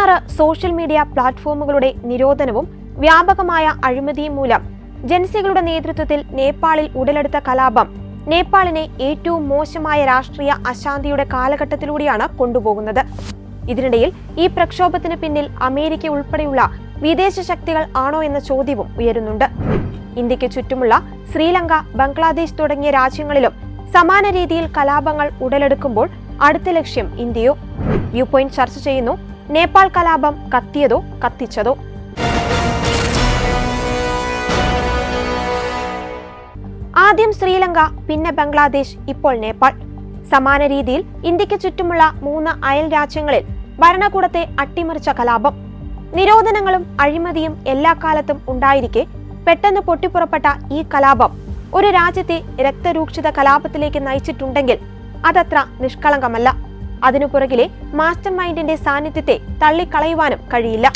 26 social media പ്ലാറ്റ്ഫോമുകളുടെ നിരോധനവും വ്യാപകമായ അഴിമതിയും മൂലം ജൻസികളുടെ നേതൃത്വത്തിൽ നേപ്പാളിൽ ഉടലെടുത്ത കലാപം നേപ്പാളിനെ ഏറ്റവും മോശമായ രാഷ്ട്രീയ അശാന്തിയുടെ കാലഘട്ടത്തിലൂടെയാണ് കൊണ്ടുപോകുന്നത്. ഇതിനിടയിൽ ഈ പ്രക്ഷോഭത്തിന് പിന്നിൽ അമേരിക്ക ഉൾപ്പെടെയുള്ള വിദേശ ശക്തികൾ ആണോ എന്ന ചോദ്യവും ഉയരുന്നുണ്ട്. ഇന്ത്യക്ക് ചുറ്റുമുള്ള ശ്രീലങ്ക, ബംഗ്ലാദേശ് തുടങ്ങിയ രാജ്യങ്ങളിലും സമാന രീതിയിൽ കലാപങ്ങൾ ഉടലെടുക്കുമ്പോൾ അടുത്ത ലക്ഷ്യം ഇന്ത്യയോ? വ്യൂ പോയിന്റ് ചർച്ച ചെയ്യുന്നു. നേപ്പാൾ കലാപം കത്തിയതോ കത്തിച്ചതോ? ആദ്യം ശ്രീലങ്ക, പിന്നെ ബംഗ്ലാദേശ്, ഇപ്പോൾ നേപ്പാൾ. സമാന രീതിയിൽ ഇന്ത്യക്ക് ചുറ്റുമുള്ള 3 അയൽ രാജ്യങ്ങളിൽ ഭരണകൂടത്തെ അട്ടിമറിച്ച കലാപം. നിരോധനങ്ങളും അഴിമതിയും എല്ലാ കാലത്തും ഉണ്ടായിരിക്കെ പെട്ടെന്ന് പൊട്ടിപ്പുറപ്പെട്ട ഈ കലാപം ഒരു രാജ്യത്തെ രക്തരൂക്ഷിത കലാപത്തിലേക്ക് നയിച്ചിട്ടുണ്ടെങ്കിൽ അതത്ര നിഷ്കളങ്കമല്ല. അതിനു പുറകിലെ മാസ്റ്റർ മൈൻഡിന്റെ സാന്നിധ്യത്തെ തള്ളിക്കളയുവാനും കഴിയില്ല.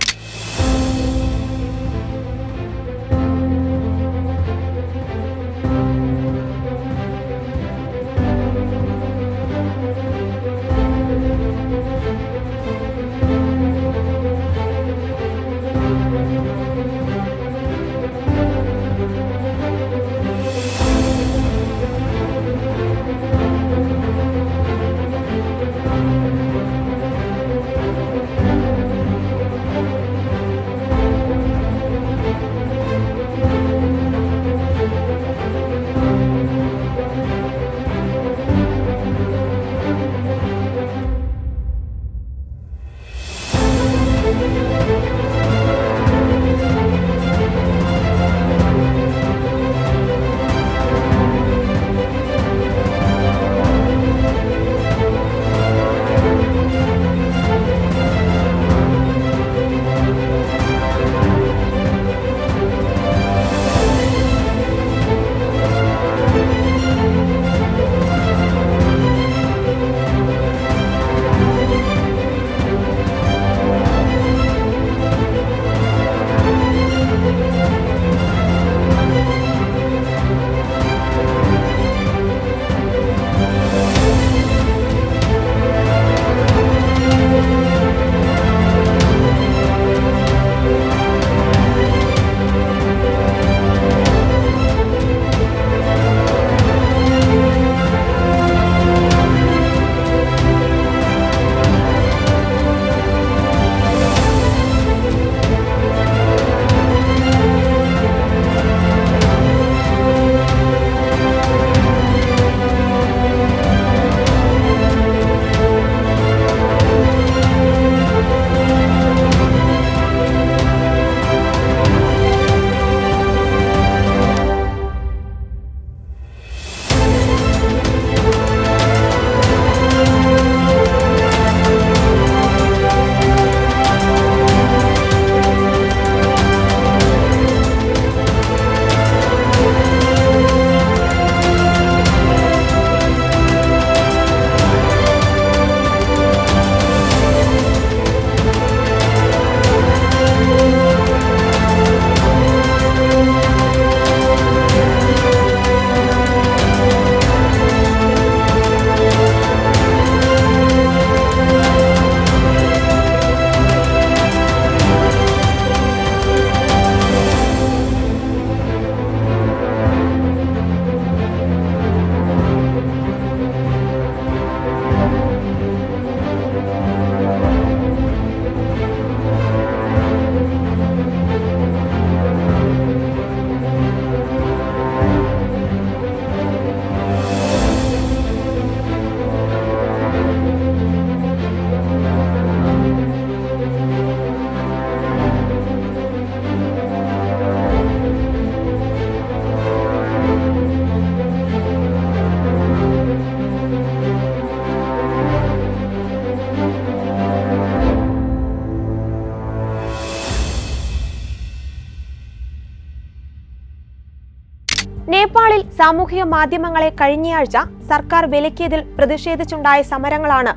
നേപ്പാളിൽ സാമൂഹിക മാധ്യമങ്ങളെ കഴിഞ്ഞയാഴ്ച സർക്കാർ വിലക്കിയതിൽ പ്രതിഷേധിച്ചുണ്ടായ സമരങ്ങളാണ്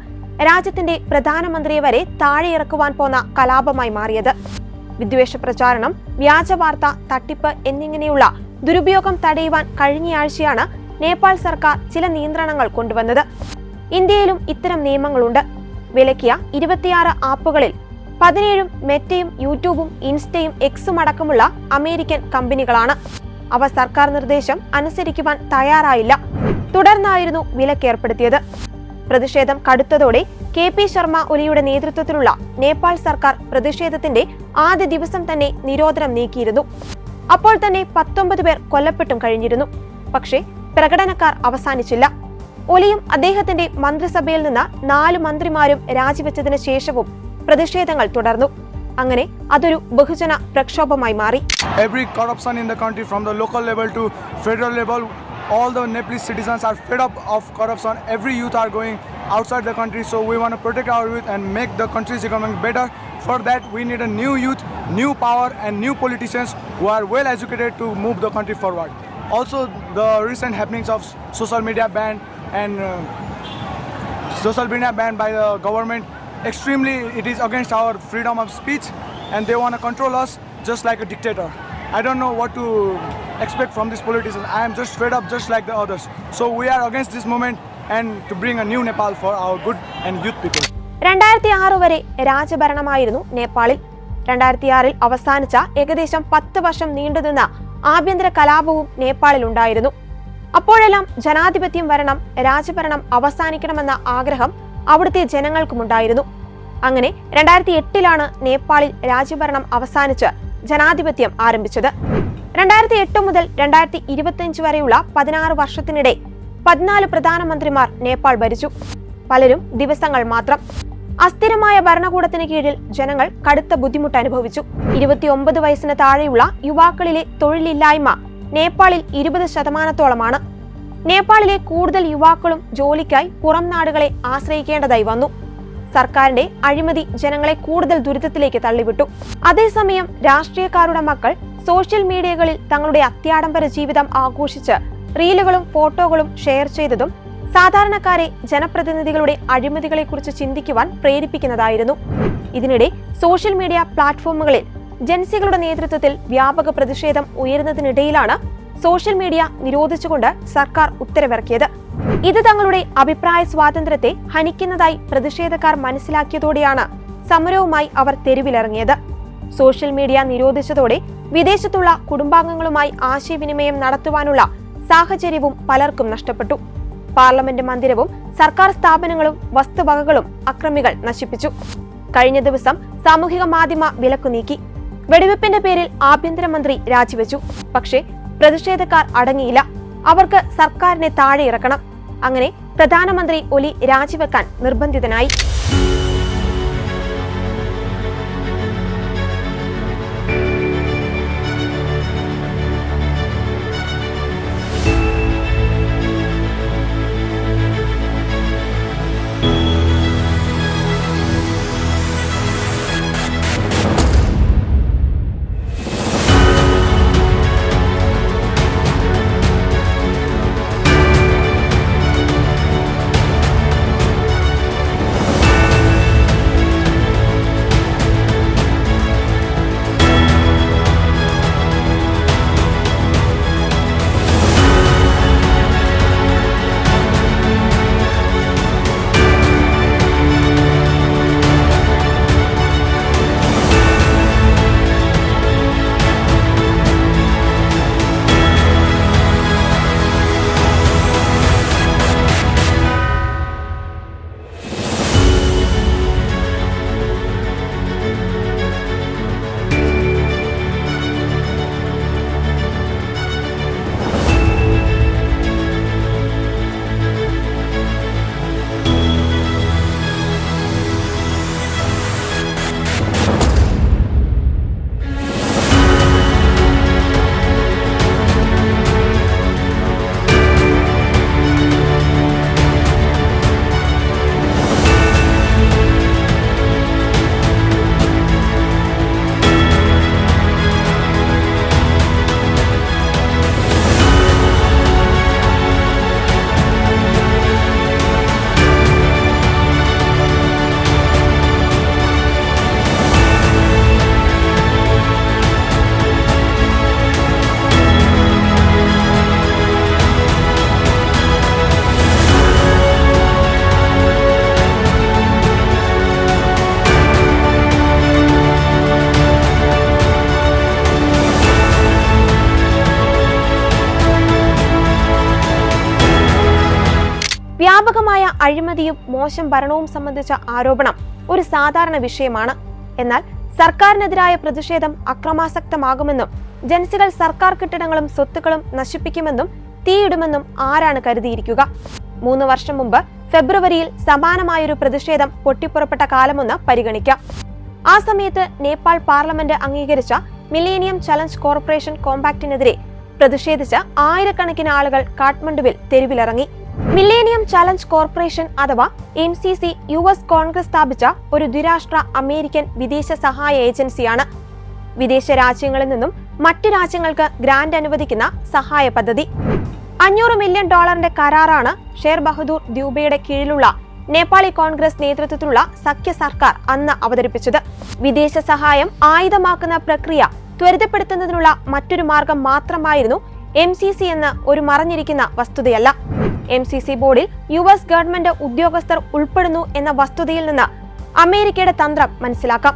രാജ്യത്തിന്റെ പ്രധാനമന്ത്രിയെ വരെ താഴെയിറക്കുവാൻ പോന്ന കലാപമായി മാറിയത്. വിദ്വേഷ പ്രചാരണം, വ്യാജവാർത്ത, തട്ടിപ്പ് എന്നിങ്ങനെയുള്ള ദുരുപയോഗം തടയുവാൻ കഴിഞ്ഞയാഴ്ചയാണ് നേപ്പാൾ സർക്കാർ ചില നിയന്ത്രണങ്ങൾ കൊണ്ടുവന്നത്. ഇന്ത്യയിലും ഇത്തരം നിയമങ്ങളുണ്ട്. വിലക്കിയ 26 ആപ്പുകളിൽ 17 മെറ്റയും യൂട്യൂബും ഇൻസ്റ്റയും എക്സും അടക്കമുള്ള അമേരിക്കൻ കമ്പനികളാണ്. അവ സർക്കാർ നിർദ്ദേശം അനുസരിക്കുവാൻ തയ്യാറായില്ല. തുടർന്നായിരുന്നു വിലക്കേർപ്പെടുത്തിയത്. പ്രതിഷേധം കടുത്തതോടെ KP ശർമ്മ ഒലിയുടെ നേതൃത്വത്തിലുള്ള നേപ്പാൾ സർക്കാർ പ്രതിഷേധത്തിന്റെ ആദ്യ ദിവസം തന്നെ നിരോധനം നീക്കിയിരുന്നു. അപ്പോൾ തന്നെ 19 പേർ കൊല്ലപ്പെട്ടും കഴിഞ്ഞിരുന്നു. പക്ഷേ പ്രകടനക്കാർ അവസാനിച്ചില്ല. ഒലിയും അദ്ദേഹത്തിന്റെ മന്ത്രിസഭയിൽ നിന്ന് 4 മന്ത്രിമാരും രാജിവെച്ചതിന് ശേഷവും പ്രതിഷേധങ്ങൾ തുടർന്നു. അങ്ങനെ അതൊരു ബഹുജന പ്രക്ഷോഭമായി മാറി. Every corruption in the country from the local level to federal level, all the Nepalese citizens are fed up of corruption. Every youth are going outside the country, so we want to protect our youth and make the country's economy better. For that we need a new youth, new power and new politicians who are well educated to move the country forward. Also the recent happenings of social media ban and social media ban by the government, extremely it is against our freedom of speech and they want to control us just like a dictator. I don't know what to expect from these politicians. I am just fed up just like the others. So we are against this movement and to bring a new Nepal for our good and youth people. 2006 വരെ രാജഭരണമായിരുന്നു നേപ്പാളിൽ. 2006 അവസാനിച്ച ഏകദേശം 10 വർഷം നീണ്ടുനിന്ന ആഭ്യന്തര കലാപവും നേപ്പാളിൽ ഉണ്ടായിരുന്നു. അപ്പോഴെല്ലാം ജനാധിപത്യം വരണം, രാജഭരണം അവസാനിക്കണമെന്ന ആഗ്രഹം അവിടുത്തെ ജനങ്ങൾക്കുമുണ്ടായിരുന്നു. അങ്ങനെ 2008 നേപ്പാളിൽ രാജഭരണം അവസാനിച്ച് ജനാധിപത്യം ആരംഭിച്ചത്. 2008 മുതൽ 2025 വരെയുള്ള 16 വർഷത്തിനിടെ 14 പ്രധാനമന്ത്രിമാർ നേപ്പാൾ ഭരിച്ചു. പലരും ദിവസങ്ങൾ മാത്രം. അസ്ഥിരമായ ഭരണകൂടത്തിന് കീഴിൽ ജനങ്ങൾ കടുത്ത ബുദ്ധിമുട്ട് അനുഭവിച്ചു. 29 വയസ്സിന് താഴെയുള്ള യുവാക്കളിലെ തൊഴിലില്ലായ്മ നേപ്പാളിൽ 20%-ഓളമാണ്. നേപ്പാളിലെ കൂടുതൽ യുവാക്കളും ജോലിക്കായി പുറം നാടുകളെ ആശ്രയിക്കേണ്ടതായി വന്നു. സർക്കാരിന്റെ അഴിമതി ജനങ്ങളെ കൂടുതൽ ദുരിതത്തിലേക്ക് തള്ളിവിട്ടു. അതേസമയം രാഷ്ട്രീയക്കാരുടെ മക്കൾ സോഷ്യൽ മീഡിയകളിൽ തങ്ങളുടെ അത്യാഡംബര ജീവിതം ആഘോഷിച്ച് റീലുകളും ഫോട്ടോകളും ഷെയർ ചെയ്തതും സാധാരണക്കാരെ ജനപ്രതിനിധികളുടെ അഴിമതികളെക്കുറിച്ച് ചിന്തിക്കുവാൻ പ്രേരിപ്പിക്കുന്നതായിരുന്നു. ഇതിനിടെ സോഷ്യൽ മീഡിയ പ്ലാറ്റ്ഫോമുകളിൽ ജൻസികളുടെ നേതൃത്വത്തിൽ വ്യാപക പ്രതിഷേധം ഉയരുന്നതിനിടയിലാണ് സോഷ്യൽ മീഡിയ നിരോധിച്ചുകൊണ്ട് സർക്കാർ ഉത്തരവിറക്കിയത്. ഇത് തങ്ങളുടെ അഭിപ്രായ സ്വാതന്ത്ര്യത്തെ ഹനിക്കുന്നതായി പ്രതിഷേധക്കാർ മനസ്സിലാക്കിയതോടെയാണ് സമരവുമായി അവർ തെരുവിലിറങ്ങിയത്. സോഷ്യൽ മീഡിയ നിരോധിച്ചതോടെ വിദേശത്തുള്ള കുടുംബാംഗങ്ങളുമായി ആശയവിനിമയം നടത്തുവാനുള്ള സാഹചര്യവും പലർക്കും നഷ്ടപ്പെട്ടു. പാർലമെന്റ് മന്ദിരവും സർക്കാർ സ്ഥാപനങ്ങളും വസ്തുവകകളും അക്രമികൾ നശിപ്പിച്ചു. കഴിഞ്ഞ ദിവസം സാമൂഹിക മാധ്യമ വിലക്കു നീക്കി. വെടിവെപ്പിന്റെ പേരിൽ ആഭ്യന്തരമന്ത്രി രാജിവെച്ചു. പക്ഷേ പ്രതിഷേധക്കാർ അടങ്ങിയില്ല. അവർക്ക് സർക്കാരിനെ താഴെ ഇറക്കണം. അങ്ങനെ പ്രധാനമന്ത്രി ഒലി രാജിവെക്കാൻ നിർബന്ധിതനായി. വ്യാപകമായ അഴിമതിയും മോശം ഭരണവും സംബന്ധിച്ച ആരോപണം ഒരു സാധാരണ വിഷയമാണ്. എന്നാൽ സർക്കാരിനെതിരായ പ്രതിഷേധം അക്രമാസക്തമാകുമെന്നും ജൻസികൾ സർക്കാർ കെട്ടിടങ്ങളും സ്വത്തുക്കളും നശിപ്പിക്കുമെന്നും തീയിടുമെന്നും ആരാണ് കരുതിയിരിക്കുക? 3 വർഷം മുമ്പ് ഫെബ്രുവരിയിൽ സമാനമായൊരു പ്രതിഷേധം പൊട്ടിപ്പുറപ്പെട്ട കാലമൊന്ന് പരിഗണിക്കാം. ആ സമയത്ത് നേപ്പാൾ പാർലമെന്റ് അംഗീകരിച്ച മില്ലേനിയം ചലഞ്ച് കോർപ്പറേഷൻ കോമ്പാക്റ്റിനെതിരെ പ്രതിഷേധിച്ച് ആയിരക്കണക്കിന് ആളുകൾ കാഠ്മണ്ഡുവിൽ തെരുവിലിറങ്ങി. മില്ലേനിയം ചലഞ്ച് കോർപ്പറേഷൻ അഥവാ MCC US കോൺഗ്രസ് സ്ഥാപിച്ച ഒരു ദ്വിരാഷ്ട്ര അമേരിക്കൻ വിദേശ സഹായ ഏജൻസിയാണ്. വിദേശ രാജ്യങ്ങളിൽ നിന്നും മറ്റു രാജ്യങ്ങൾക്ക് ഗ്രാന്റ് അനുവദിക്കുന്ന സഹായ പദ്ധതി. $500 മില്യൺ കരാറാണ് ഷേർ ബഹദൂർ ദ്യൂബയുടെ കീഴിലുള്ള നേപ്പാളി കോൺഗ്രസ് നേതൃത്വത്തിലുള്ള സഖ്യ സർക്കാർ അന്ന് അവതരിപ്പിച്ചത്. വിദേശ സഹായം ആയുധമാക്കുന്ന പ്രക്രിയ ത്വരിതപ്പെടുത്തുന്നതിനുള്ള മറ്റൊരു മാർഗം മാത്രമായിരുന്നു MCC എന്ന് ഒരു മറഞ്ഞിരിക്കുന്ന വസ്തുതയല്ല. MCC ബോർഡിൽ US ഗവൺമെന്റ് ഉദ്യോഗസ്ഥർ ഉൾപ്പെടുന്നു എന്ന വസ്തുതയിൽ നിന്ന് അമേരിക്കയുടെ തന്ത്രം മനസ്സിലാക്കാം.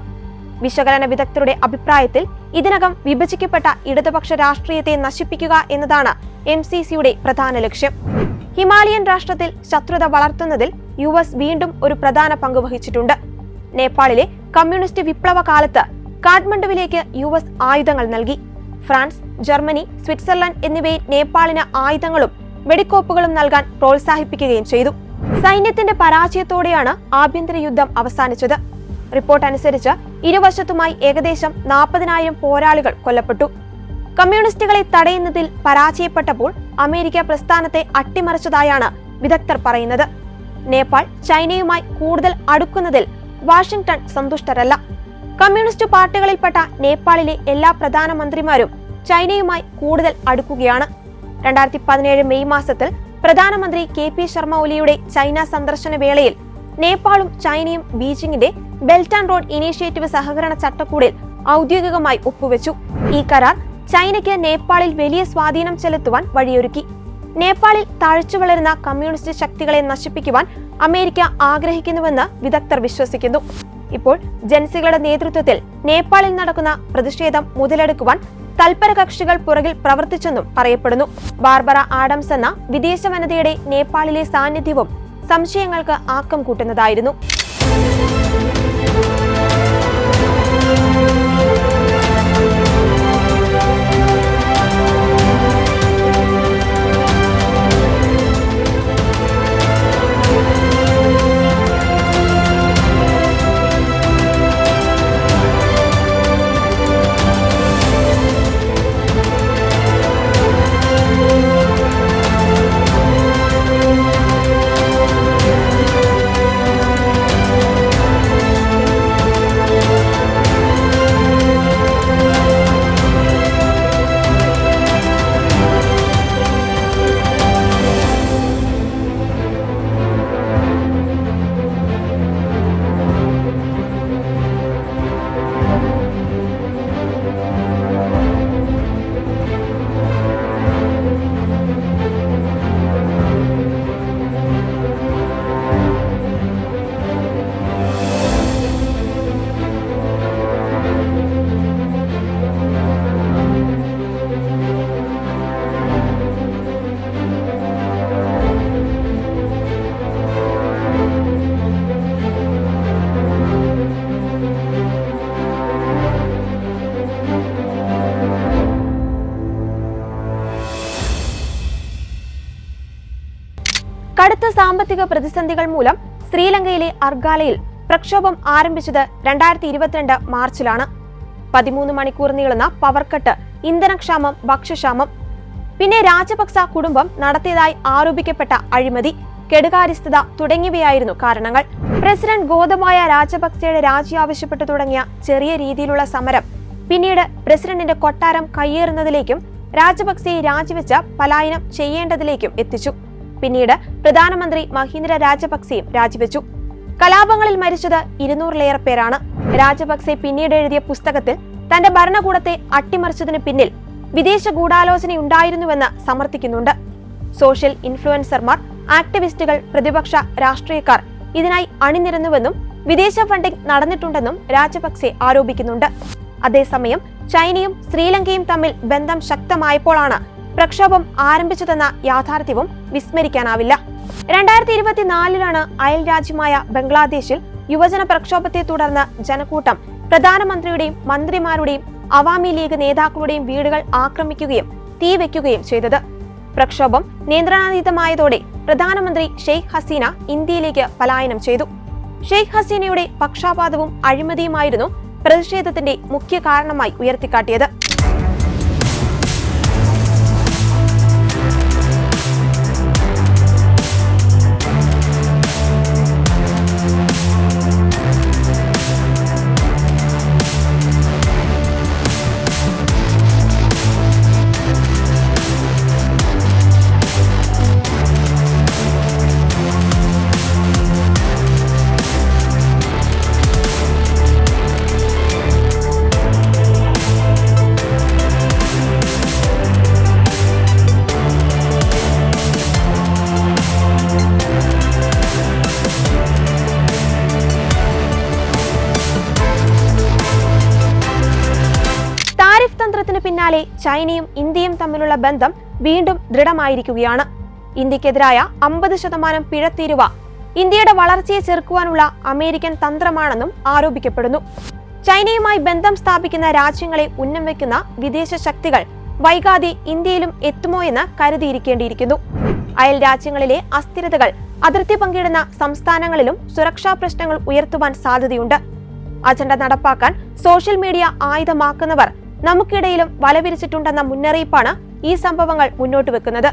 വിശകലന വിദഗ്ധരുടെ അഭിപ്രായത്തിൽ ഇതിനകം വിഭജിക്കപ്പെട്ട ഇടതുപക്ഷ രാഷ്ട്രീയത്തെ നശിപ്പിക്കുക എന്നതാണ് MCCയുടെ പ്രധാന ലക്ഷ്യം. ഹിമാലയൻ രാഷ്ട്രത്തിൽ ശത്രുത വളർത്തുന്നതിൽ US വീണ്ടും ഒരു പ്രധാന പങ്ക് വഹിച്ചിട്ടുണ്ട്. നേപ്പാളിലെ കമ്മ്യൂണിസ്റ്റ് വിപ്ലവ കാലത്ത് കാഠ്മണ്ഡുവിലേക്ക് US ആയുധങ്ങൾ നൽകി. ഫ്രാൻസ്, ജർമ്മനി, സ്വിറ്റ്സർലൻഡ് എന്നിവയിൽ നേപ്പാളിന് ആയുധങ്ങളും വെടിക്കോപ്പുകളും നൽകാൻ പ്രോത്സാഹിപ്പിക്കുകയും ചെയ്തു. സൈന്യത്തിന്റെ പരാജയത്തോടെയാണ് ആഭ്യന്തര യുദ്ധം അവസാനിച്ചത്. റിപ്പോർട്ട് അനുസരിച്ച് ഇരുവശത്തുമായി ഏകദേശം 40,000 പോരാളികൾ കൊല്ലപ്പെട്ടു. കമ്മ്യൂണിസ്റ്റുകളെ തടയുന്നതിൽ പരാജയപ്പെട്ടപ്പോൾ അമേരിക്ക പ്രസ്ഥാനത്തെ അട്ടിമറിച്ചതായാണ് വിദഗ്ധർ പറയുന്നത്. നേപ്പാൾ ചൈനയുമായി കൂടുതൽ അടുക്കുന്നതിൽ വാഷിംഗ്ടൺ സന്തുഷ്ടരല്ല. കമ്മ്യൂണിസ്റ്റ് പാർട്ടികളിൽപ്പെട്ട നേപ്പാളിലെ എല്ലാ പ്രധാനമന്ത്രിമാരും ചൈനയുമായി കൂടുതൽ അടുക്കുകയാണ്. 2017 മെയ് മാസത്തിൽ പ്രധാനമന്ത്രി KP ശർമ്മ ഒലിയുടെ ചൈന സന്ദർശന വേളയിൽ നേപ്പാളും ചൈനയും ബീജിംഗിന്റെ ബെൽറ്റ് ആൻഡ് റോഡ് ഇനീഷ്യേറ്റീവ് സഹകരണ ചട്ടക്കൂടിൽ ഔദ്യോഗികമായി ഒപ്പുവെച്ചു. ഈ കരാർ ചൈനയ്ക്ക് നേപ്പാളിൽ വലിയ സ്വാധീനം ചെലുത്തുവാൻ വഴിയൊരുക്കി. നേപ്പാളിൽ തഴച്ചു വളരുന്ന കമ്മ്യൂണിസ്റ്റ് ശക്തികളെ നശിപ്പിക്കുവാൻ അമേരിക്ക ആഗ്രഹിക്കുന്നുവെന്ന് വിദഗ്ധർ വിശ്വസിക്കുന്നു. ഇപ്പോൾ ജൻസികളുടെ നേതൃത്വത്തിൽ നേപ്പാളിൽ നടക്കുന്ന പ്രതിഷേധം മുതലെടുക്കുവാൻ തൽപര കക്ഷികൾ പുറകിൽ പ്രവർത്തിച്ചെന്നും പറയപ്പെടുന്നു. ബാർബറ ആഡംസ് എന്ന വിദേശ വനിതയുടെ നേപ്പാളിലെ സാന്നിധ്യവും സംശയങ്ങൾക്ക് ആക്കം കൂട്ടുന്നതായിരുന്നു. കടുത്ത സാമ്പത്തിക പ്രതിസന്ധികൾ മൂലം ശ്രീലങ്കയിലെ അർഗാലയിൽ പ്രക്ഷോഭം ആരംഭിച്ചത് 2022 മാർച്ചിലാണ്. 13 മണിക്കൂർ നീളുന്ന പവർ കട്ട്, ഇന്ധനക്ഷാമം, ഭക്ഷ്യക്ഷാമം, പിന്നെ രാജപക്സ കുടുംബം നടത്തിയതായി ആരോപിക്കപ്പെട്ട അഴിമതി, കെടുകാര്യസ്ഥത തുടങ്ങിയവയായിരുന്നു കാരണങ്ങൾ. പ്രസിഡന്റ് ഗോതബായ രാജപക്സയുടെ രാജി ആവശ്യപ്പെട്ടു തുടങ്ങിയ ചെറിയ രീതിയിലുള്ള സമരം പിന്നീട് പ്രസിഡന്റിന്റെ കൊട്ടാരം കയ്യേറുന്നതിലേക്കും രാജപക്സയെ രാജിവെച്ച് പലായനം ചെയ്യേണ്ടതിലേക്കും എത്തിച്ചു. പിന്നീട് പ്രധാനമന്ത്രി മഹീന്ദ്ര രാജപക്സെയും രാജിവെച്ചു. കലാപങ്ങളിൽ മരിച്ചത് 200-ലേറെ പേരാണ്. രാജപക്സെ പിന്നീട് എഴുതിയ പുസ്തകത്തിൽ തന്റെ ഭരണകൂടത്തെ അട്ടിമറിച്ചതിന് പിന്നിൽ വിദേശ ഗൂഢാലോചനയുണ്ടായിരുന്നുവെന്ന് സമർത്ഥിക്കുന്നുണ്ട്. സോഷ്യൽ ഇൻഫ്ലുവൻസർമാർ, ആക്ടിവിസ്റ്റുകൾ, പ്രതിപക്ഷ രാഷ്ട്രീയക്കാർ ഇതിനായി അണിനിരന്നുവെന്നും വിദേശ ഫണ്ടിംഗ് നടന്നിട്ടുണ്ടെന്നും രാജപക്സെ ആരോപിക്കുന്നുണ്ട്. അതേസമയം ചൈനയും ശ്രീലങ്കയും തമ്മിൽ ബന്ധം ശക്തമായപ്പോഴാണ് പ്രക്ഷോഭം ആരംഭിച്ചതെന്ന യാഥാർത്ഥ്യവും വിസ്മരിക്കാനാവില്ല. 2024 അയൽ രാജ്യമായ ബംഗ്ലാദേശിൽ യുവജന പ്രക്ഷോഭത്തെ തുടർന്ന് ജനക്കൂട്ടം പ്രധാനമന്ത്രിയുടെയും മന്ത്രിമാരുടെയും അവാമി ലീഗ് നേതാക്കളുടെയും വീടുകൾ ആക്രമിക്കുകയും തീവെക്കുകയും ചെയ്തത്. പ്രക്ഷോഭം നിയന്ത്രണാതീതമായതോടെ പ്രധാനമന്ത്രി ഷെയ്ഖ് ഹസീന ഇന്ത്യയിലേക്ക് പലായനം ചെയ്തു. ഷെയ്ഖ് ഹസീനയുടെ പക്ഷാപാതവും അഴിമതിയുമായിരുന്നു പ്രതിഷേധത്തിന്റെ മുഖ്യ കാരണമായി ഉയർത്തിക്കാട്ടിയത്. തന്ത്രത്തിന് പിന്നാലെ ചൈനയും ഇന്ത്യയും തമ്മിലുള്ള ബന്ധം വീണ്ടും ദൃഢമായിരിക്കുകയാണ്. ഇന്ത്യക്കെതിരായ 50% പിഴത്തീരുവ ഇന്ത്യയുടെ വളർച്ചയെ ചെറുക്കുവാനുള്ള അമേരിക്കൻ തന്ത്രമാണെന്നും ആരോപിക്കപ്പെടുന്നു. ചൈനയുമായി ബന്ധം സ്ഥാപിക്കുന്ന രാജ്യങ്ങളെ ഉന്നം വയ്ക്കുന്ന വിദേശ ശക്തികൾ വൈകാതെ ഇന്ത്യയിലും എത്തുമോ എന്ന് കരുതിയിരിക്കേണ്ടിയിരിക്കുന്നു. അയൽ രാജ്യങ്ങളിലെ അസ്ഥിരതകൾ അതിർത്തി പങ്കിടുന്ന സംസ്ഥാനങ്ങളിലും സുരക്ഷാ പ്രശ്നങ്ങൾ ഉയർത്തുവാൻ സാധ്യതയുണ്ട്. അജണ്ട നടപ്പാക്കാൻ സോഷ്യൽ മീഡിയ ആയുധമാക്കുന്നവർ നമുക്കിടയിലും വലവിരിച്ചിട്ടുണ്ടെന്ന മുന്നറിയിപ്പാണ് ഈ സംഭവങ്ങൾ മുന്നോട്ട് വെക്കുന്നത്.